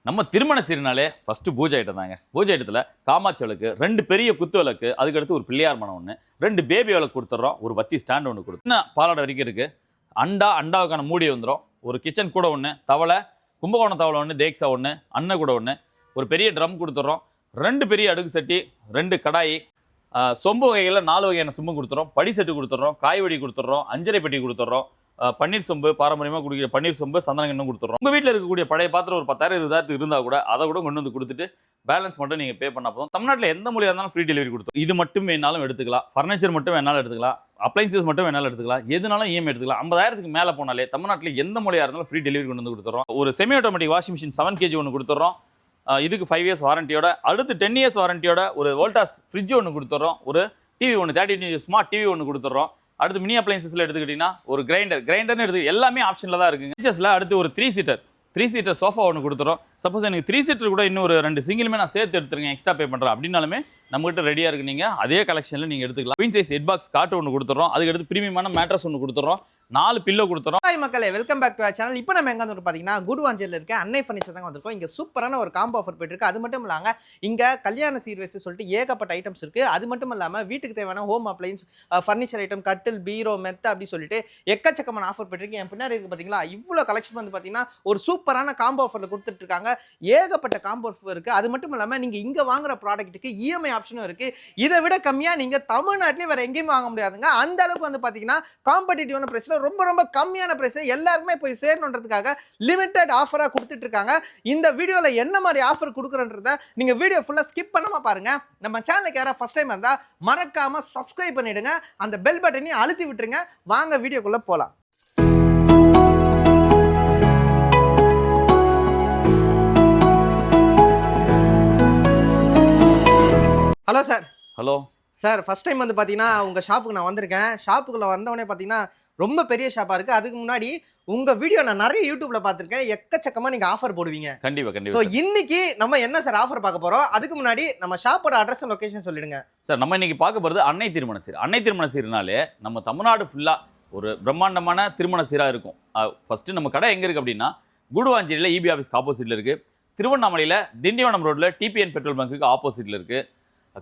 நம்ம திருமண சீர்னாலே ஃபர்ஸ்ட் பூஜை ஐட்டம் தாங்க. பூஜை ஐட்டத்தில் காமாட்சி விளக்கு, 2 பெரிய குத்து விளக்கு, அதுக்கடுத்து ஒரு பிள்ளையார் மனம் ஒன்று, 2 பேபி விளக்கு கொடுத்துட்றோம், ஒரு வத்தி ஸ்டாண்ட் ஒன்று கொடுத்து இன்னும் பாலாடை வரைக்கும் இருக்குது. அண்டாவுக்கான மூடி வந்துடும், ஒரு கிச்சன் கூட ஒன்று, தவளை, கும்பகோணம் தவளை ஒன்று, தேக்ஸா ஒன்று, அன்னை கூட ஒன்று, ஒரு பெரிய ட்ரம் கொடுத்துட்றோம், 2 பெரிய அடுக்கு சட்டி, 2 கடாயி, சொம்பு வகைகளில் 4 வகையான சொம்பு கொடுத்துறோம், படி செட்டு கொடுத்துட்றோம், காய்வடி கொடுத்துட்றோம், அஞ்சரை பெட்டி கொடுத்துட்றோம், பன்னீர் சொம்பு, பாரம்பரியமாக குடிக்கிற பன்னீர் சொம்பு, சந்தனங்கன்னும் கொடுத்துட்றோம். உங்கள் வீட்டில் இருக்கக்கூடிய பழைய பாத்திரம் ஒரு 10,000 20,000 இருந்தால் கூட அதை கூட கொண்டு வந்து கொடுத்துட்டு பேலன்ஸ் மட்டும் நீங்கள் பே பண்ண போதும். தமிழ்நாட்டில் எந்த மொழியாக இருந்தாலும் ஃப்ரீ டெலிவரி கொடுத்தோம். இது மட்டும் வேணாலும் எடுத்துக்கலாம், ஃபர்னிச்சர் மட்டும் வேணாலும் எடுத்துக்கலாம், அப்ளைன்சஸ் மட்டும் வேணாலும் எடுத்துக்கலாம், எதுனாலும் இஎம்ஐ எடுத்துக்கலாம். 50,000க்கு மேலே போனாலே தமிழ்நாட்டில் எந்த மொழியாக இருந்தாலும் ஃப்ரீ டெலிவரி கொண்டு வந்து கொடுத்துறோம். ஒரு semi automatic washing machine 7 kg ஒன்று கொடுத்துட்றோம். இதுக்கு 5 years வாரண்டியோட, அடுத்து 10 years வாரண்டியோட ஒரு வோல்டாஸ் ஃப்ரிட்ஜ் ஒன்று கொடுத்துட்றோம், ஒரு டிவி ஒன்று 30 inch ஸ்மார்ட் டிவி ஒன்று கொடுத்துட்றோம். அடுத்து மினி அப்ளைன்சஸ்ல எடுத்துக்கிட்டீங்கன்னா ஒரு கிரைண்டர்னு எடுத்து எல்லாமே ஆப்ஷனில் தான் இருக்குங்க. ஃபீச்சர்ஸ்ல அடுத்து ஒரு 3 சீட்டர் சோஃபா ஒன்று கொடுத்துறோம். சப்போஸ் எனக்கு 3 சீட்டர் கூட இன்னும் ஒரு 2 சிங்கிளுமே நான் சேர்த்து எடுத்துருக்கேன், எக்ஸ்ட்ரா பே பண்ணுறேன் அப்படின்னாலுமே நம்மகிட்ட ரெடியாக இருக்கு. நீங்கள் அதே கலெக்ஷனில் நீங்கள் எடுத்துக்கலாம். குயின் சைஸ் ஹெட் பாக்ஸ் காட்டு ஒன்று கொடுத்துறோம், அதுக்கடுத்து பிரீமியமான மேட்ரஸ் ஒன்று கொடுத்துறோம், 4 பில்லோ கொடுத்துறோம். ஹாய் மக்களே, welcome back to our channel. இப்போ நம்ம எங்கே வந்து பார்த்தீங்கன்னா குடுவாஞ்சேரியில் இருக்க அன்னை ஃபர்னிச்சர் தாங்க வந்திருக்கோம். இங்கே சூப்பரான ஒரு காம்போ ஆஃபர் போயிட்டு இருக்கு. அது மட்டும் இல்லாமல் இங்கே கல்யாண சீர்வரிசை சொல்லிட்டு ஏகப்பட்ட ஐட்டம்ஸ் இருக்குது. அது மட்டும் இல்லாமல் வீட்டுக்கு தேவையான ஹோம் அப்ளைன்ஸ், ஃபர்னிச்சர் ஐட்டம், கட்டில், பீரோ, மெத்த அப்படி சொல்லிட்டு எக்கச்சக்கமான ஆஃபர் போயிட்டு இருக்கு. என் பின்னாடி இருக்குது பார்த்தீங்களா, இவ்வளோ கலெக்ஷன் வந்து பார்த்தீங்கன்னா ஒரு சூப்பரான காம்போ ஆஃபர் கொடுத்துட்டு இருக்காங்க. ஏகப்பட்ட காம்போ ஆஃபர் இருக்கு. அது மட்டும் இல்லாம நீங்க இங்க வாங்குற ப்ராடக்ட்டுக்கு இஎம்ஐ ஆப்ஷனும் இருக்கு. இதை விட கம்மியா நீங்க தமிழ்நாட்டிலே வேற எங்கேயும் வாங்க முடியாதுங்க. அந்த அளவுக்கு வந்து பாத்தீங்கன்னா காம்படிட்டிவான பிரைஸ்ல ரொம்ப கம்மியான பிரைஸ் எல்லாருக்குமே போய் சேரணுன்றதுக்காக லிமிடெட் ஆஃபரா கொடுத்துட்டு இருக்காங்க. இந்த வீடியோல என்ன மாதிரி ஆஃபர் கொடுக்குறன்றத நீங்க வீடியோ ஃபுல்லா ஸ்கிப் பண்ணாம பாருங்க. நம்ம சேனலுக்கு யாராவது ஃபர்ஸ்ட் டைம் இருந்தா மறக்காம சப்ஸ்கிரைப் பண்ணிடுங்க, அந்த பெல் பட்டனையும் அழுத்தி விட்டுருங்க. வாங்க வீடியோக்குள்ள போலாம். Hello sir. Hello sir, first time வந்து பார்த்தீங்கன்னா உங்கள் ஷாப்புக்கு நான் வந்திருக்கேன். ஷாப்புக்குள்ளே வந்தவொடனே பார்த்தீங்கன்னா ரொம்ப பெரிய ஷாப்பாக இருக்குது. அதுக்கு முன்னாடி உங்கள் வீடியோ நான் நிறைய யூடியூப்பில் பார்த்துருக்கேன். எக்கச்சக்கமாக நீங்கள் ஆஃபர் போடுவீங்க. கண்டிப்பாக. ஸோ இன்னைக்கு நம்ம என்ன சார் ஆஃபர் பார்க்க போகிறோம்? அதுக்கு முன்னாடி நம்ம ஷாப்போட அட்ரஸ் லொகேஷன் சொல்லிடுங்க சார். நம்ம இன்னைக்கு பார்க்க போகிறது அன்னை திருமண சீர். அன்னை திருமண சீர்னாலே நம்ம தமிழ்நாடு ஃபுல்லாக ஒரு பிரம்மாண்டமான திருமண சீராக இருக்கும். ஃபஸ்ட்டு நம்ம கடை எங்கே இருக்குது அப்படின்னா குடுவாஞ்சேரியில் இபி ஆஃபீஸ்க்கு ஆப்போசிட்டில் இருக்குது, திருவண்ணாமலையில் திண்டிவனம் ரோட்டில் டிபிஎன் பெட்ரோல் பங்க்குக்கு ஆப்போசிட்டில் இருக்குது,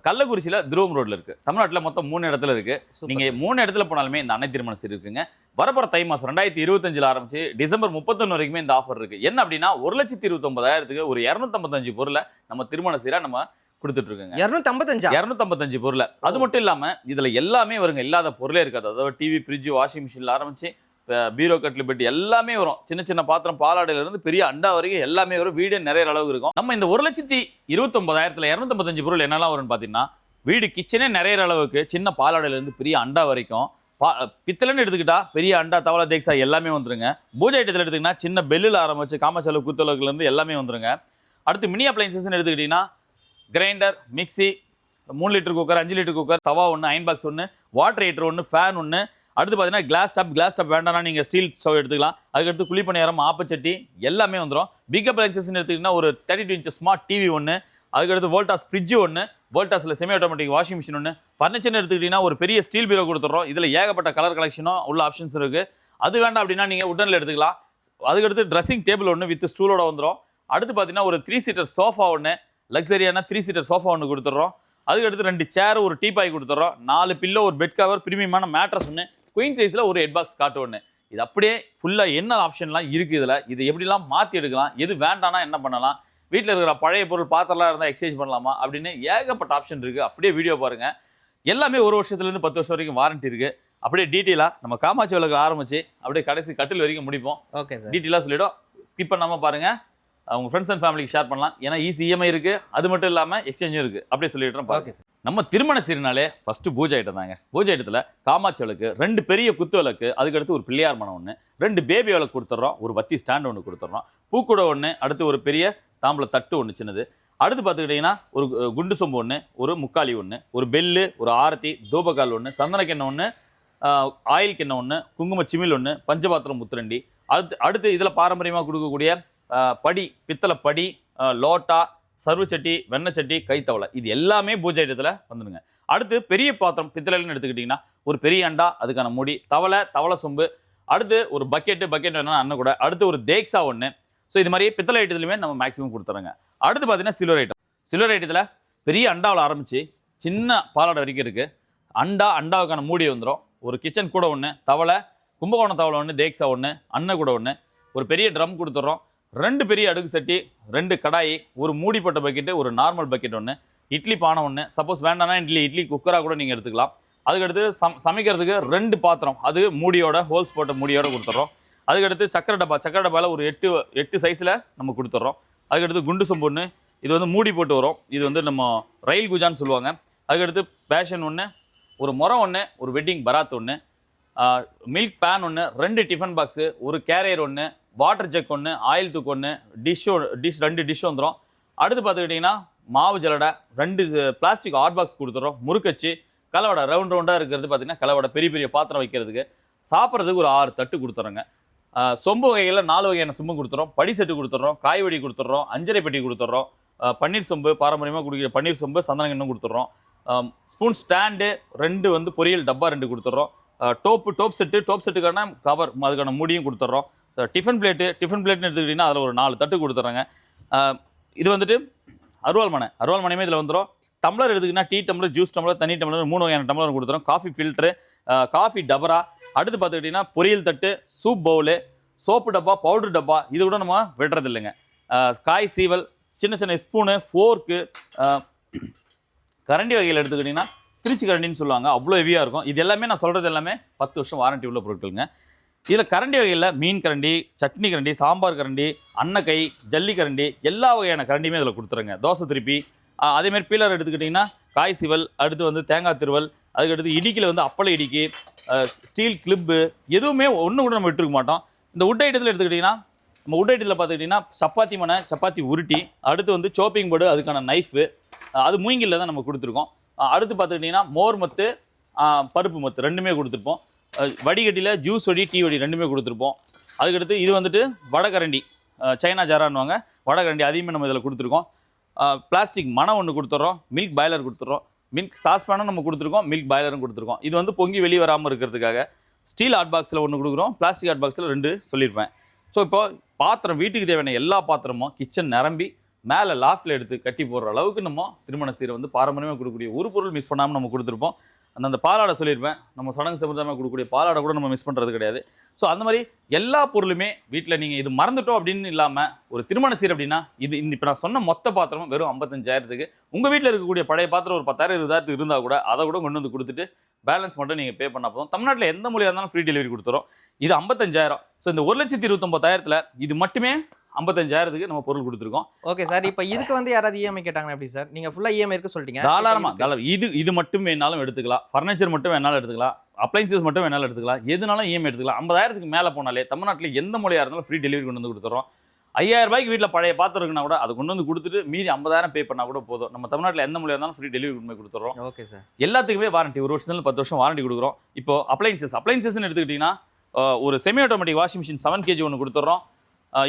கள்ளக்குறிச்சியில் துருவம் ரோட்ல இருக்கு. தமிழ்நாட்டில் மொத்தம் 3 இடத்துல இருக்கு. நீங்க 3 இடத்துல போனாலுமே இந்த அன்னை திருமண சீர் இருக்குங்க. வரப்போற தை மாசம் 2025 ஆரம்பிச்சு டிசம்பர் 31 வரைக்குமே இந்த ஆஃபர் இருக்கு. என்ன அப்படின்னா 1,29,000க்கு ஒரு 255 பொருளை நம்ம திருமண சீரா நம்ம கொடுத்துட்டு இருக்கோங்க. 255 பொருளை. அது மட்டும் இல்லாம இதுல எல்லாமே வருங்க, இல்லாத பொருளே இருக்காது. அதாவது டிவி, ஃப்ரிட்ஜ், வாஷிங் மிஷின்ல ஆரம்பிச்சு பீரோ, கட்டில், பெட்டி எல்லாமே வரும். சின்ன பாத்திரம், பாலாடையில இருந்து பெரிய அண்டா வரைக்கும் எல்லாமே வரும். வீடு நிறைய அளவுக்கு இருக்கும். நம்ம இந்த 1,29,000ல 255 பொருள் என்னெல்லாம் வரும்னு பாத்தீங்கன்னா வீடு கிச்சனே நிறைய அளவுக்கு, சின்ன பாலாடையில இருந்து பெரிய அண்டா வரைக்கும், பித்தளைன்னு எடுத்துக்கிட்டா பெரிய அண்டா, தவளை, தேக்ஸா எல்லாமே வந்துருங்க. பூஜை ஐட்டத்தில் எடுத்துக்கிட்டா சின்ன பெல்லில் ஆரம்பிச்சு காமாட்சி குத்தளவுல இருந்து எல்லாமே வந்துருங்க. அடுத்து மினி அப்ளைன்சஸ் எடுத்துக்கிட்டீங்கன்னா grinder, mixie, 3 litre cooker, 5 litre cooker, தவா ஒன்று, அயன் பாக்ஸ் ஒன்று, வாட்டர் ஹீட்டர் ஒன்று, ஃபேன் ஒன்று. அடுத்து பார்த்தீங்கன்னா கிளாஸ் டாப் வேண்டாம்னா நீங்கள் ஸ்டீல் ஸ்டவ் எடுத்துக்கலாம். அதுக்கடுத்து குழிப்பணியாரம், ஆப்பச்சட்டி எல்லாமே வந்துடும். பிக் அப்ளைன்சஸ்ன்னு எடுத்துக்கிட்டிங்கன்னா ஒரு 32 inch ஸ்மார்ட் டிவி ஒன்று, அதுக்கடுத்து வோல்டாஸ் ஃப்ரிட்ஜ் ஒன்று, வோல்டாஸில் செமி ஆட்டோமேட்டிக் வாஷிங் மிஷின் ஒன்று. ஃபர்னிச்சர்னு எடுத்துக்கிட்டிங்கன்னா ஒரு பெரிய ஸ்டீல் பீரோ கொடுத்துட்றோம். இதில் ஏகப்பட்ட கலர் கலெக்ஷனும் உள்ள ஆப்ஷன்ஸ் இருக்குது. அது வேண்டாம் அப்படின்னா நீங்கள் உடனில் எடுத்துக்கலாம். அதுக்கடுத்து ட்ரெஸ்ஸிங் டேபிள் ஒன்று வித் ஸ்டூலோட வந்துடும். அடுத்து பார்த்தீங்கன்னா ஒரு 3 சீட்டர் சோஃபா ஒன்று, லக்ஸரியான 3 சீட்டர் சோஃபா ஒன்று கொடுத்துட்றோம். அதுக்கடுத்து 2 சேர், ஒரு டீபாய் கொடுத்துட்றோம், 4 பில்லோ, ஒரு பெட் கவர், பிரீமியமான மேட்ரஸ் ஒன்று, குயின் சைஸில் ஒரு ஹெட் பாக்ஸ் காட்டு ஒன்று. இது அப்படியே ஃபுல்லாக என்ன ஆப்ஷன்லாம் இருக்குது இதில், இது எப்படிலாம் மாற்றி எடுக்கலாம், எது வேண்டானா என்ன பண்ணலாம், வீட்டில் இருக்கிற பழைய பொருள் பாத்திரம்லாம் இருந்தால் எக்ஸ்சேஞ்ச் பண்ணலாமா அப்படின்னு ஏகப்பட்ட ஆப்ஷன் இருக்குது. அப்படியே வீடியோ பாருங்கள். எல்லாமே 1 வருஷத்துலேருந்து 10 வருஷம் வரைக்கும் வாரண்டி இருக்குது. அப்படியே டீட்டெயிலாக நம்ம காமாட்சி விளக்கு ஆரம்பிச்சு அப்படியே கடைசி கட்டில் வரைக்கும் முடிப்போம். ஓகே சார், டீட்டெயிலாக சொல்லிவிடும். ஸ்கிப் பண்ணாமல் பாருங்கள். அவங்க ஃப்ரெண்ட்ஸ் அண்ட் ஃபேமிலிக்கு ஷேர் பண்ணலாம். ஏன்னா ஈஸி இஎம்ஐ இருக்குது, அது மட்டும் இல்லாமல் எக்ஸ்சேஞ்சும் இருக்குது. அப்படியே சொல்லிடுறோம். Okay sir. நம்ம திருமண சீர்னாலே ஃபர்ஸ்ட் பூஜை ஐட்டம் தாங்க. பூஜை ஐட்டத்தில் காமாட்சி விளக்கு, 2 பெரிய குத்து விளக்கு, அதுக்கடுத்து ஒரு பிள்ளையார் மனம் ஒன்று, 2 பேபி விளக்கு கொடுத்துட்றோம், ஒரு வத்தி ஸ்டாண்ட் ஒன்று கொடுத்துட்றோம், பூக்கூடை ஒன்று, அடுத்து ஒரு பெரிய தாம்பளை தட்டு ஒன்று சின்னது. அடுத்து பார்த்துக்கிட்டிங்கன்னா ஒரு குண்டு சொம்பு ஒன்று, ஒரு முக்காலி ஒன்று, ஒரு பெல்லு, ஒரு ஆரத்தி, தூபக்கால் ஒன்று, சந்தன கிண்ணம் ஒன்று, ஆயில் கிண்ணம் ஒன்று, குங்கும சிமிழ் ஒன்று, பஞ்சபாத்திரம் முத்திரண்டி. அடுத்து இதில் பாரம்பரியமாக கொடுக்கக்கூடிய படி, பித்தளை படி, லோட்டா, சர்வச்சட்டி, வெண்ணச்சட்டி, கைத்தவளை, இது எல்லாமே பூஜை ஐட்டத்தில் வந்துடுங்க. அடுத்து பெரிய பாத்திரம் பித்தளைன்னு எடுத்துக்கிட்டிங்கன்னா ஒரு பெரிய அண்டா, அதுக்கான மூடி, தவளை சொம்பு, அடுத்து ஒரு பக்கெட் வேணும்னா அண்ணன் கூட, அடுத்து ஒரு தேக்ஸா ஒன்று, ஸோ இது மாதிரி பித்தளை ஐட்டத்துலையுமே நம்ம மேக்ஸிமம் கொடுத்துறோங்க. அடுத்து பார்த்தீங்கன்னா சில்வர் ஐட்டத்தில் பெரிய அண்டாவில் ஆரம்பித்து சின்ன பாலாடை வரைக்கும் இருக்குது. அண்டாவுக்கான மூடி வந்துடும். ஒரு கிச்சன் கூட ஒன்று, தவளை, கும்பகோணம் தவளை ஒன்று, தேக்ஸா ஒன்று, அன்னை கூட ஒன்று, ஒரு பெரிய ட்ரம் கொடுத்துட்றோம், 2 பெரிய அடுக்கு சட்டி, 2 கடாயி, ஒரு மூடிப்பட்ட பக்கெட்டு, ஒரு நார்மல் பக்கெட் ஒன்று, இட்லி பானை ஒன்று, சப்போஸ் வேண்டாம்னா இட்லி குக்கராக கூட நீங்கள் எடுத்துக்கலாம். அதுக்கடுத்து சமைக்கிறதுக்கு 2 பாத்திரம், அது மூடியோட ஹோல்ஸ் போட்ட மூடியோட கொடுத்துட்றோம். அதுக்கடுத்து சக்கரை டப்பாவில் ஒரு 8 சைஸில் நம்ம கொடுத்துட்றோம். அதுக்கடுத்து குண்டு சொம்பு ஒன்று, இது வந்து மூடி போட்டு வரும், இது வந்து நம்ம ரயில் குஜான்னு சொல்லுவாங்க. அதுக்கடுத்து பேஷன் ஒன்று, ஒரு முறம் ஒன்று, ஒரு வெட்டிங் பராத் ஒன்று, மில்க் பேன் ஒன்று, 2 டிஃபன் பாக்ஸு, ஒரு கேரியர் ஒன்று, வாட்டர் ஜக் ஒன்று, ஆயில் தூக்கு ஒன்று, 2 டிஷ் வந்துடும். அடுத்து பார்த்துக்கிட்டிங்கன்னா மாவு ஜல்லடை, 2 பிளாஸ்டிக் ஹாட் பாக்ஸ் கொடுத்துட்றோம். முறுக்கச்சு, கலவடை ரவுண்டாக இருக்கிறது பார்த்தீங்கன்னா கலவடை, பெரிய பாத்திரம் வைக்கிறதுக்கு. சாப்பிட்றதுக்கு ஒரு 6 தட்டு கொடுத்துறோங்க. சொம்பு வகைகளில் 4 வகையான சொம்பு கொடுத்துறோம். படி செட்டு கொடுத்துட்றோம், காய் வடி கொடுத்துட்றோம், அஞ்சரை பெட்டி கொடுத்துட்றோம், பன்னீர் சொம்பு, பாரம்பரியமாக குடிக்கிற பன்னீர் சொம்பு, சந்தனங்கன்னும் கொடுத்துட்றோம். ஸ்பூன் ஸ்டாண்டு 2 வந்து பொரியல் டப்பா 2 கொடுத்துட்றோம். டோப் செட்டுக்கான கவர், அதுக்கான மூடியும் கொடுத்துட்றோம். டிஃபன் பிளேட்னு எடுத்துக்கிட்டிங்கன்னா அதில் ஒரு 4 தட்டு கொடுத்துட்றாங்க. இது வந்துட்டு அருவாள் மனையுமே இதில் வந்துடும். டம்ளர் எடுத்துக்கிட்டிங்கன்னா டீ டம்ளர், ஜூஸ் டம்ளர், தண்ணி டம்ளர், 3 வகையான டம்ளர் கொடுத்துறோம். காஃபி ஃபில்ட்ரு, காஃபி டபரா. அடுத்து பார்த்துக்கிட்டிங்கன்னா பொரியல் தட்டு, சூப் பவுலு, சோப்பு டப்பா, பவுடர் டப்பா, இது கூட நம்ம விடுறது இல்லைங்க. காய் சீவல், சின்ன ஸ்பூனு, ஃபோர்க்கு, கரண்டி வகையில் எடுத்துக்கிட்டிங்கன்னா திருச்சி கரண்டின்னு சொல்லுவாங்க, அவ்வளோ ஹெவியாக இருக்கும். இது எல்லாமே நான் சொல்கிறது எல்லாமே 10 வருஷம் வாரண்டி உள்ள பொருட்களுங்க. இதில் கரண்டி வகையில் மீன் கரண்டி, சட்னி கரண்டி, சாம்பார் கரண்டி, அன்னக்கை, ஜல்லி கரண்டி, எல்லா வகையான கரண்டியுமே இதில் கொடுத்துருங்க. தோசை திருப்பி, அதேமாதிரி பீலர் எடுத்துக்கிட்டிங்கன்னா காய் சிவல், அடுத்து வந்து தேங்காய் திருவல், அதுக்கடுத்து இடிக்கில் வந்து அப்பளை இடிக்கி, ஸ்டீல் கிளிப்பு, எதுவுமே ஒன்று கூட நம்ம விட்டுருக்க மாட்டோம். இந்த உட் ஐட்டத்தில் எடுத்துக்கிட்டிங்கன்னா நம்ம உட் ஐட்டத்தில் பார்த்துக்கிட்டிங்கன்னா சப்பாத்தி மனை, சப்பாத்தி உருட்டி, அடுத்து வந்து சோப்பிங் போர்டு, அதுக்கான நைஃபு, அது மூங்கிலில் தான் நம்ம கொடுத்துருக்கோம். அடுத்து பார்த்துக்கிட்டிங்கன்னா மோர் மத்து, பருப்பு மத்து 2மே கொடுத்துருப்போம். வடிகட்டியில் ஜூஸ் வடி, டீ வடி 2மே கொடுத்துருப்போம். அதுக்கடுத்து இது வந்துட்டு வடகரண்டி, சைனா ஜாரான்னுவாங்க, வடகரண்டி அதையுமே நம்ம இதில் கொடுத்துருக்கோம். பிளாஸ்டிக் மனை ஒன்று கொடுத்துட்றோம், மில்க் பாய்லர் கொடுத்துட்றோம், மில்க் சாஸ்பேனும் நம்ம கொடுத்துருக்கோம், மில்க் பாய்லரும் கொடுத்துருக்கோம். இது வந்து பொங்கி வெளியே வராமல் இருக்கிறதுக்காக ஸ்டீல் ஹாட் பாக்ஸில் ஒன்று கொடுக்குறோம், பிளாஸ்டிக் ஹாட் பாக்ஸில் 2 சொல்லியிருப்பேன். ஸோ இப்போ பாத்திரம், வீட்டுக்கு தேவையான எல்லா பாத்திரமும் கிச்சன் நிரம்பி மேலே லாஃப்டில் எடுத்து கட்டி போடுற அளவுக்கு நம்ம திருமண சீரை வந்து பாரம்பரியமாக கொடுக்கக்கூடிய ஒரு பொருள் மிஸ் பண்ணாமல் நம்ம கொடுத்துருப்போம். அந்த பாலாடை சொல்லியிருப்பேன், நம்ம சடங்கு சம்பிரதாயமாக கொடுக்கக்கூடிய பாலாடை கூட நம்ம மிஸ் பண்ணுறது கிடையாது. ஸோ அந்த மாதிரி எல்லா பொருளுமே வீட்டில் நீங்கள் இது மறந்துட்டோம் அப்படின்னு இல்லாமல் ஒரு திருமண சீர் அப்படின்னா இது இப்போ நான் சொன்ன மொத்த பாத்திரமும் வெறும் 55,000க்கு. உங்கள் வீட்டில் இருக்கக்கூடிய பழைய பாத்திரம் ஒரு 10,000 20,000 இருந்தால் கூட அதை கூட கொண்டு வந்து கொடுத்துட்டு பேலன்ஸ் மட்டும் நீங்கள் பே பண்ணால் போதும். தமிழ்நாட்டில் எந்த மொழியாக இருந்தாலும் ஃப்ரீ டெலிவரி கொடுத்துரும். இது 55,000. ஸோ இந்த 1,29,000த்தில் இது மட்டுமே 55,000க்கு நம்ம பொருள் கொடுத்துருக்கோம். ஓகே சார், இப்போ இதுக்கு வந்து யாராவது இஎம்ஐ கேட்டாங்கன்னா எப்படி சார்? நீங்கள் ஃபுல்லாக இஎம்ஐ இருக்கு சொல்லிட்டீங்க. தாராளமாக இது மட்டும் வேணாலும் எடுத்துக்கலாம், ஃபர்னிச்சர் மட்டும் வேணாலும் எடுத்துக்கலாம், அப்ளைன்சஸ் மட்டும் வேணாலும் எடுத்துக்கலாம், எதுனாலும் இஎம்ஐ எடுத்துக்கலாம். 50,000க்கு மேலே போனாலே தமிழ்நாட்டில் எந்த மொழியாக இருந்தாலும் ஃப்ரீ டெலிவரி கொண்டு வந்து கொடுத்துறோம். 5,000 ரூபாய்க்கு வீட்டில் பழைய பாத்திரம் இருக்குன்னா கூட அதை கொண்டு வந்து கொடுத்துட்டு மீதி 50,000 பே பண்ணால் கூட போதும். நம்ம தமிழ்நாட்டில் எந்த மொழியாக இருந்தாலும் ஃப்ரீ டெலிவரி கொண்டு போய் கொடுத்துறோம். ஓகே சார், எல்லாத்துக்குமே வாரண்டி 1 வருஷத்துல 10 வருஷம் வாரண்டி கொடுக்குறோம். இப்போ அப்ளைன்சஸ்ன்னு எடுத்துக்கிட்டிங்கன்னா ஒரு semi automatic washing machine 7 kg ஒன்று கொடுத்துட்றோம்.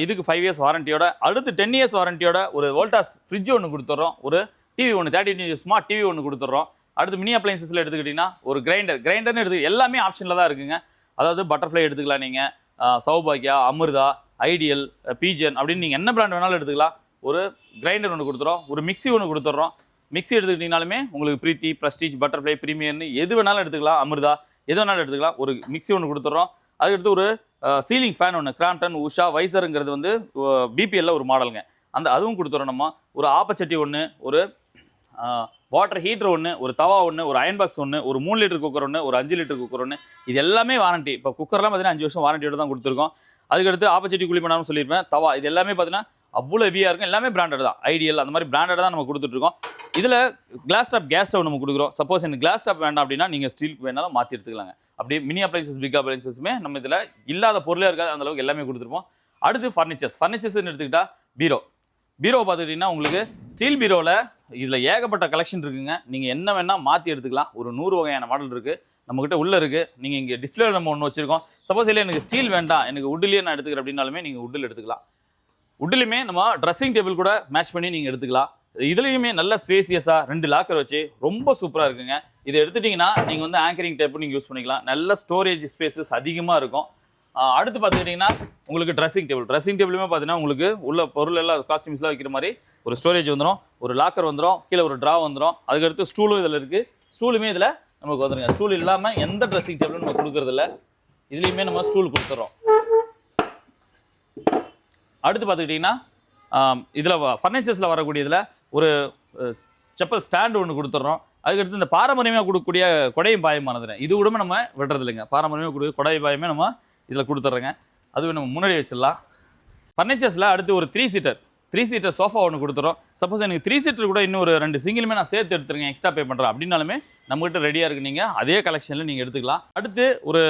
இதுக்கு 5 years வாரண்டியோட, அடுத்து 10 years வாரண்டியோட ஒரு வோல்டாஸ் ஃப்ரிட்ஜ் ஒன்று கொடுத்துட்றோம், ஒரு டிவி ஒன்று 30 inch ஸ்மார்ட் டிவி ஒன்று கொடுத்துட்றோம். அடுத்து மினி அப்ளைன்சஸில் எடுத்துக்கிட்டிங்கன்னா ஒரு கிரைண்டர்னு எடுத்து எல்லாமே ஆப்ஷனில் தான் இருக்குங்க. அதாவது பட்டர்ஃப்ளை எடுத்துக்கலாம், நீங்கள் சௌபாக்கியா, அமிர்தா, ஐடியல், பீஜன் அப்படின்னு நீங்கள் என்ன பிராண்ட் வேணாலும் எடுத்துக்கலாம். ஒரு கிரைண்டர் ஒன்று கொடுத்துறோம், ஒரு மிக்ஸி ஒன்று கொடுத்துட்றோம். மிக்ஸி எடுத்துக்கிட்டிங்கனாலுமே உங்களுக்கு பிரீத்தி, ப்ரெஸ்டீஜ், பட்டர்ஃப்ளை, ப்ரீமியர்னு எது வேணாலும் எடுத்துக்கலாம், அமிர்தா எது வேணாலும் எடுத்துக்கலாம். ஒரு மிக்ஸி ஒன்று கொடுத்துட்றோம். அதுக்கடுத்து ஒரு சீலிங் ஃபேன் ஒன்று, கிராம்டன், உஷா, வைசருங்கிறது வந்து பிபிஎல்ல ஒரு மாடலுங்க, அதுவும் கொடுத்துறோம். நம்ம ஒரு ஆப்பச்சட்டி ஒன்று, ஒரு வாட்டர் ஹீட்டர் ஒன்று, ஒரு தவா ஒன்று, ஒரு அயன் பாக்ஸ் ஒன்று, ஒரு 3 லிட்டர் குக்கர் ஒன்று, ஒரு 5 லிட்டர் குக்கர் ஒன்று, இது எல்லாமே வாரண்டி. இப்போ குக்கர்லாம் பார்த்தீங்கன்னா 5 வருஷம் வாரண்டியோட தான் கொடுத்துருக்கோம். அதுக்கடுத்து ஆப்பச்சட்டி குழி பண்ணாமல் சொல்லியிருப்பேன், தவா, இது எல்லாமே பார்த்தீங்கன்னா அவ்வளோ ஹெவியாக இருக்கும், எல்லாமே பிராண்டட் தான், ஐடியல் அந்த மாதிரி பிராண்டட் தான் நம்ம கொடுத்துட்ருக்கோம். இதில் கிளாஸ் டாப், கேஸ் ஸ்டவ் நம்ம கொடுக்குறோம். சப்போஸ் எனக்கு கிளாஸ் டாப் வேண்டாம் அப்படின்னா நீங்கள் ஸ்டீலுக்கு வேணாலும் மாற்றி எடுத்துக்கலாங்க. அப்படியே மினி அப்ளைன்சஸ், பிக் அப்ளைன்சஸுமே நம்ம இதில் இல்லாத பொருளே இருக்காது, அந்தளவுக்கு எல்லாமே கொடுத்துருப்போம். அடுத்து ஃபர்னிச்சர்ஸ்ன்னு எடுத்துக்கிட்டால் பீரோ பார்த்துக்கிட்டிங்கன்னா உங்களுக்கு ஸ்டீல் பீரோவில் இதில் ஏகப்பட்ட கலெக்ஷன் இருக்குங்க. நீங்கள் என்ன வேணால் மாற்றி எடுத்துக்கலாம். ஒரு 100 வகையான மாடல் இருக்குது நம்மக்கிட்ட உள்ளே இருக்குது. நீங்கள் இங்கே டிஸ்பிளேல நம்ம ஒன்று வச்சுருக்கோம். சப்போஸ் இல்லை எனக்கு ஸ்டீல் வேண்டாம், எனக்கு உட்லேயே நான் எடுத்துக்கிறேன் அப்படின்னாலுமே நீங்கள் உட்டில் எடுத்துக்கலாம். உட்லையுமே நம்ம ட்ரெஸ்ஸிங் டேபிள் கூட மேட்ச் பண்ணி நீங்கள் எடுத்துக்கலாம். இதுலேயுமே நல்ல ஸ்பேசியஸாக 2 லாக்கர் வச்சு ரொம்ப சூப்பராக இருக்குங்க. இதை எடுத்துட்டிங்கன்னா நீங்கள் வந்து ஆங்கரிங் டேப்பு நீங்கள் யூஸ் பண்ணிக்கலாம். நல்ல ஸ்டோரேஜ் ஸ்பேசஸ் அதிகமாக இருக்கும். அடுத்து பார்த்துக்கிட்டிங்கன்னா உங்களுக்கு ட்ரெஸ்ஸிங் டேபிளுமே பார்த்தீங்கன்னா உங்களுக்கு உள்ள பொருள் எல்லாம் காஸ்டியூம்ஸ்லாம் வைக்கிற மாதிரி ஒரு ஸ்டோரேஜ் வந்துடும், ஒரு லாக்கர் வந்துடும், கீழே ஒரு ட்ரா வந்துடும். அதுக்கடுத்து ஸ்டூலும் இதில் இருக்குது. ஸ்டூலுமே இதில் நமக்கு வந்துருங்க. ஸ்டூல் இல்லாமல் எந்த ட்ரெஸ்ஸிங் டேபிளும் நம்ம கொடுக்குறதில்ல. இதுலேயுமே நம்ம ஸ்டூல் கொடுத்துட்றோம். அடுத்து பார்த்துக்கிட்டிங்கன்னா இதில் ஃபர்னிச்சர்ஸில் வரக்கூடியதில் ஒரு செப்பல் ஸ்டாண்டு ஒன்று கொடுத்துட்றோம். அதுக்கடுத்து இந்த பாரம்பரியமாக கொடுக்கக்கூடிய கொடையும் பாயம் மறந்துடுறேன். இது கூட நம்ம விடுறது இல்லைங்க. பாரம்பரியமாக கொடுக்க கொடை பாயமே நம்ம இதில் கொடுத்துட்றோங்க. அதுவே நம்ம முன்னாடி வச்சிடலாம். ஃபர்னிச்சர்ஸில் அடுத்து ஒரு 3 சீட்டர் சோஃபா ஒன்று கொடுத்துறோம். சப்போஸ் எனக்கு 3 சீட்டர் கூட இன்னும் ஒரு 2 சிங்கிளுமே நான் சேர்த்து எடுத்துருங்க, எக்ஸ்ட்ரா பே பண்ணுறேன் அப்படின்னாலுமே நம்மகிட்ட ரெடியாக இருக்குது. நீங்கள் அதே கலெக்ஷனில் நீங்கள் எடுத்துக்கலாம். அடுத்து ஒரு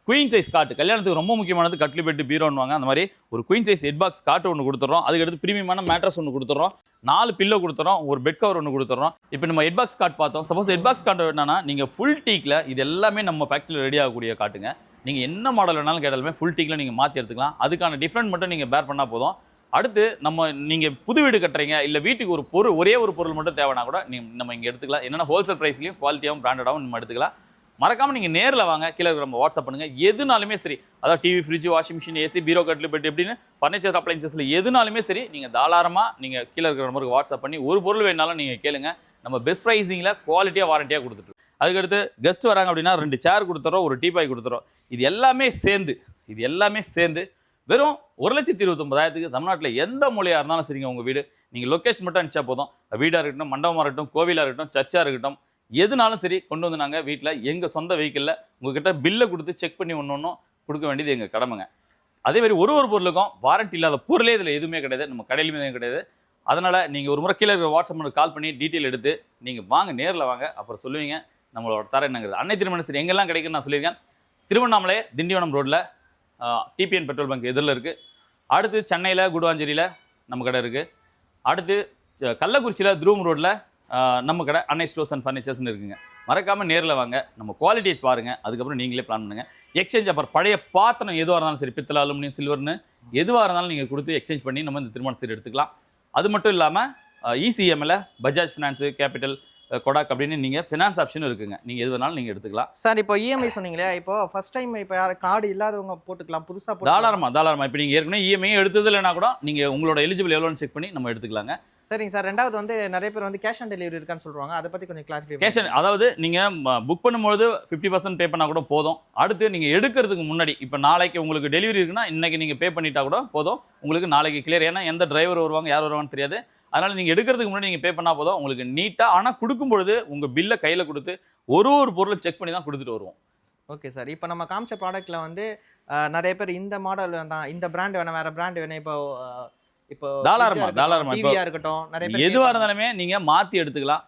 குயின் சைஸ் காட்டு, கல்யாணத்துக்கு ரொம்ப முக்கியமானது கட்லி பெட்டு பீரோன்னுவாங்க. அந்த மாதிரி ஒரு குயின் சைஸ் ஹெட் பாக்ஸ் காட்டு ஒன்று கொடுத்துறோம். அதுக்கடுத்து பிரீமியமான மேட்ரஸ் ஒன்று கொடுத்துறோம். 4 பில்லோ கொடுத்துறோம், ஒரு பெட் கவர் ஒன்று கொடுத்துறோம். இப்போ நம்ம ஹெட் பாக்ஸ் காட் பார்த்தோம். சப்போஸ் ஹெட் பாக்ஸ் காட்டு என்னன்னா நீங்கள் ஃபுல் டீக்கில் இது எல்லாமே நம்ம ஃபேக்ட்ரியில் ரெடி ஆகக்கூடிய காட்டுங்க. நீங்கள் என்ன மாடல் வேணாலும் கேட்டாலுமே ஃபுல் டீக்கில் நீங்கள் மாற்றி எடுத்துக்கலாம். அதுக்கான டிஃப்ரெண்ட் மட்டும் நீங்கள் பேர் பண்ணால் போதும். அடுத்து நீங்கள் புது வீடு கட்டுறீங்க, இல்லை வீட்டுக்கு ஒரே ஒரு பொருள் மட்டும் தேவைன்னா கூட நம்ம இங்கே எடுத்துக்கலாம். என்னென்னா ஹோல்சேல் ப்ரைஸ்லையும் குவாலிட்டியாகவும் பிராண்டடாகவும் நம்ம எடுத்துக்கலாம். மறக்காமல் நீங்கள் நேரில் வாங்க, கீழே இருக்கிற நம்ம வாட்ஸ்அப் பண்ணுங்கள். எதுனாலுமே சரி, அதாவது TV, fridge, washing machine, AC, பீரோ, கட்லு பெட் எப்படின்னு ஃபர்னிச்சர் அப்ளைன்சஸில் எதுனாலுமே சரி நீங்கள் தாராளமாக நீங்கள் கீழே இருக்கிற நம்பருக்கு வாட்ஸ்அப் பண்ணி ஒரு பொருள் வேணாலும் நீங்கள் கேளுங்க. நம்ம பெஸ்ட் ப்ரைஸிங்கில் குவாலிட்டியாக வாரண்டியாக கொடுத்துட்டு. அதுக்கடுத்து கெஸ்ட் வராங்க அப்படின்னா 2 சேர் கொடுத்துறோம், ஒரு டீபாய் கொடுத்துறோம். இது எல்லாமே சேர்ந்து வெறும் 1,29,000 தமிழ்நாட்டில் எந்த மூலையாக இருந்தாலும் சரிங்க. உங்கள் வீடு நீங்கள் லொக்கேஷன் மட்டும் அனுப்பிச்சா போதும். வீடாக இருக்கட்டும், மண்டபமாக இருக்கட்டும், கோவிலாக இருக்கட்டும், சர்ச்சாக இருக்கட்டும், எதுனாலும் சரி கொண்டு வந்து நாங்கள் வீட்டில் எங்கள் சொந்த வெஹிக்கிளில் உங்ககிட்ட பில்லை கொடுத்து செக் பண்ணி ஒன்று கொடுக்க வேண்டியது எங்கள் கடமைங்க. அதேமாதிரி ஒரு பொருளுக்கும் வாரண்டி இல்லாத பொருளே இதில் எதுவுமே கிடையாது, நம்ம கடையிலுமே எதுவும் கிடையாது. அதனால் நீங்கள் ஒரு முறை கீழே இருக்கிற வாட்ஸ்அப் நம்பருக்கு கால் பண்ணி டீட்டெயில் எடுத்து நீங்கள் வாங்க, நேரில் வாங்க, அப்புறம் சொல்லுவீங்க நம்மளோட தரம் என்னங்கிறது. அன்னை திருமணம் எங்கெல்லாம் கிடைக்குன்னு நான் சொல்லியிருக்கேன். திருவண்ணாமலை திண்டிவனம் ரோட்டில் டிபிஎன் பெட்ரோல் பங்க் எதிரில் இருக்குது. அடுத்து சென்னையில் குடுவாஞ்சேரியில் நம்ம கடை இருக்குது. அடுத்து கள்ளக்குறிச்சியில் துருவம் ரோட்டில் நம்ம கடை அன்னை ஸ்டோர்ஸ் அண்ட் ஃபர்னிச்சர்ஸ்னு இருக்குங்க. மறக்காமல் நேரில் வாங்க, நம்ம குவாலிட்டிஸ் பாருங்கள், அதுக்கப்புறம் நீங்களே பிளான் பண்ணுங்கள். எக்ஸ்சேஞ்ச் அப்புறம் பழைய பாத்திரம் எதுவாக இருந்தாலும் சரி, பித்தளை, அலுமினியம், சில்வர்னு எதுவாக இருந்தாலும் நீங்கள் கொடுத்து எக்ஸ்சேஞ்ச் பண்ணி நம்ம இந்த திருமண சீர் எடுத்துக்கலாம். அது மட்டும் இல்லாமல் இசிஎம்மில் பஜாஜ் ஃபினான்ஸு, கேபிட்டல், கொடாக் அப்படின்னு நீங்கள் ஃபினான்ஸ் ஆப்ஷனும் இருக்குங்க. நீங்கள் எது வேணாலும் நீங்கள் எடுத்துக்கலாம். சார் இப்போ இஎம்ஐ சொன்னீங்களே, இப்போ ஃபர்ஸ்ட் டைம் இப்போ யார் கார்டு இல்லாதவங்க போட்டுக்கலாம், புதுசாக தாராளமாக இப்போ நீங்கள் ஏற்கனவே இஎம்ஐ எடுத்தது இல்லைனா கூட நீங்கள் உங்களோட எலிஜிபிள் எவ்வளோன்னு செக் பண்ணி நம்ம எடுத்துக்கலாங்க. சரிங்க சார். ரெண்டாவது வந்து நிறைய பேர் வந்து கேஷ் ஆன் டெலிவரி இருக்கான்னு சொல்கிறாங்க, அதை பற்றி கொஞ்சம் கிளாரிஃபை. கேஷ் ஆன், அதாவது நீங்கள் புக் பண்ணும்போது 50% பே பண்ணால் கூட போதும். அடுத்து நீங்கள் எடுக்கிறதுக்கு முன்னாடி, இப்போ நாளைக்கு உங்களுக்கு டெலிவரி இருக்குன்னா இன்றைக்கி நீங்கள் பே பண்ணிட்டா கூட போதும், உங்களுக்கு நாளைக்கு கிளியர். ஏன்னா எந்த டிரைவர் வருவாங்க, யார் வருவான்னு தெரியாது. அதனால் நீங்கள் எடுக்கிறதுக்கு முன்னாடி நீங்கள் பே பண்ணால் போதும், உங்களுக்கு நீட்டாக. ஆனால் கொடுக்கும்பொழுது உங்கள் பில்லை கையில் கொடுத்து ஒரு பொருளை செக் பண்ணி தான் கொடுத்துட்டு வருவோம். Okay sir. இப்போ நம்ம காமிச்ச ப்ராடக்ட்டில் வந்து நிறைய பேர் இந்த மாடல் வேண்டாம், இந்த பிராண்ட் வேணாம், வேறு பிராண்ட் வேணும், இப்போ தாராளமா இருக்கட்டும், நிறைய பேர் எதுவாக இருந்தாலுமே நீங்கள் மாற்றி எடுத்துக்கலாம்.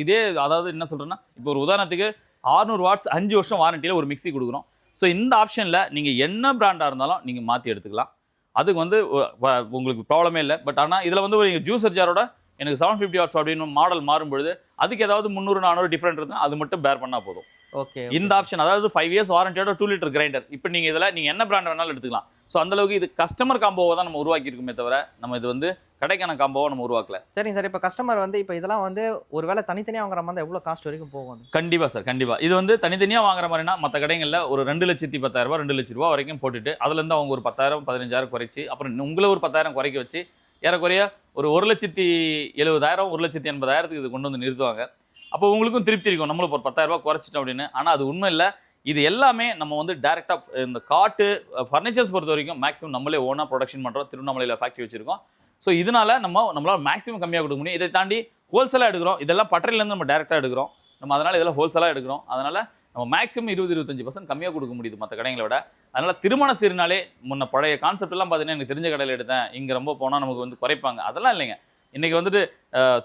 இதே அதாவது என்ன சொல்கிறேன்னா, இப்போ ஒரு உதாரணத்துக்கு 600 வாட்ஸ் 5 வருஷம் வாரண்டியில் ஒரு மிக்ஸி கொடுக்குறோம். ஸோ இந்த ஆப்ஷனில் நீங்கள் என்ன பிராண்டாக இருந்தாலும் நீங்கள் மாற்றி எடுத்துக்கலாம். அதுக்கு வந்து உங்களுக்கு ப்ராப்ளமே இல்லை. பட் ஆனால் இதில் வந்து ஒரு ஜூஸர் ஜாரோட எனக்கு 750 வாட்ஸ் அப்படின்னு மாடல் மாறும்பொழுது அதுக்கு ஏதாவது 300-400 டிஃப்ரெண்ட் இருந்தால் அது மட்டும் பேர் பண்ணால் போதும். ஓகே. இந்த ஆப்ஷன் அதாவது 5 இயர்ஸ் வாரண்டியோட 2 லிட்டர் கிரைண்டர். இப்போ நீங்கள் இதில் நீங்கள் என்ன பிராண்ட் வேணாலும் எடுத்துக்கலாம். ஸோ அந்தளவுக்கு இது கஸ்டமர் காம்போவை தான் நம்ம உருவாக்கி இருக்குமே தவிர நம்ம இது வந்து கடைக்கான காம்போவை நம்ம உருவாக்கல. சரிங்க சார். இப்போ கஸ்டமர் வந்து இப்போ இதெல்லாம் வந்து ஒரு வேளை தனித்தனியாக வாங்குற மாதிரி எவ்வளோ காஸ்ட் வரைக்கும் போகும்? கண்டிப்பாக சார், கண்டிப்பாக. இது வந்து தனித்தனியாக வாங்குற மாதிரினா மற்ற கடைகளில் ஒரு 2,10,000 ரூபா 2 லட்ச ரூபா வரைக்கும் போட்டுட்டு அதுலேருந்து அவங்க ஒரு 10,000 15,000 குறைச்சி அப்புறம் உங்களை ஒரு 10,000 குறைக்க வச்சு ஏறக்குறைய ஒரு 1,70,000 1,80,000 இது கொண்டு வந்து நிறுத்துவாங்க. அப்போ உங்களுக்கும் திருப்தி இருக்கும், நம்மளுக்கு ஒரு 10,000 ரூபா குறைச்சிட்டோம் அப்படின்னு. ஆனால் அது உண்மை இல்லை. இது எல்லாமே நம்ம வந்து டேரெக்டாக இந்த காட்டு ஃபர்னிச்சர்ஸ் பொறுத்த வரைக்கும் மேக்ஸிமம் நம்மளே ஓனாக ப்ரொடக்ஷன் பண்ணுறோம். திருவண்ணாமலையில் ஃபேக்ட்ரி வச்சிருக்கோம். ஸோ இதனால நம்மளால் மேக்ஸிமம் கம்மியாக கொடுக்க முடியும். இதை தாண்டி ஹோல்சேலாக எடுக்கிறோம். இதெல்லாம் பட்டறையிலேருந்து நம்ம டேரெக்டாக எடுக்கிறோம். நம்ம அதனால் இதெல்லாம் ஹோல்சேலாக எடுக்கிறோம். அதனால் நம்ம மேக்ஸிமம் 20-25% கம்மியாக கொடுக்க முடியுது மற்ற கடைகளை விட. அதனால் திருமண சீர்னாலே முன்ன பழைய கான்செப்ட் எல்லாம் பார்த்தீங்கன்னா எனக்கு தெரிஞ்ச கடையில் எடுத்தேன், இங்கே ரொம்ப போனால் நமக்கு வந்து குறைப்பாங்க. அதெல்லாம் இல்லைங்க. இன்றைக்கி வந்துட்டு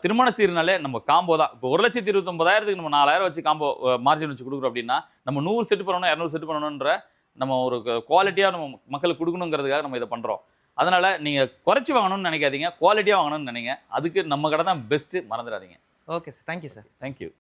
திருமண சீர்னாலே நம்ம காம்போ தான். இப்போ 1,29,000 நம்ம 4,000 வச்சு காம்போ மார்ஜின் வச்சு கொடுக்குறோம் அப்படின்னா நம்ம 100 செட் பண்ணணும், 200 செட் பண்ணணுன்ற நம்ம ஒரு குவாலிட்டியாக நம்ம மக்களுக்கு கொடுக்கணுங்கிறதுக்காக நம்ம இதை பண்ணுறோம். அதனால் நீங்கள் குறைச்சி வாங்கணும்னு நினைக்காதீங்க, குவாலிட்டியாக வாங்கணும்னு நினைங்க. அதுக்கு நம்ம கடை தான் பெஸ்ட்டு, மறந்துடாதீங்க. Okay sir. Thank you sir. Thank you.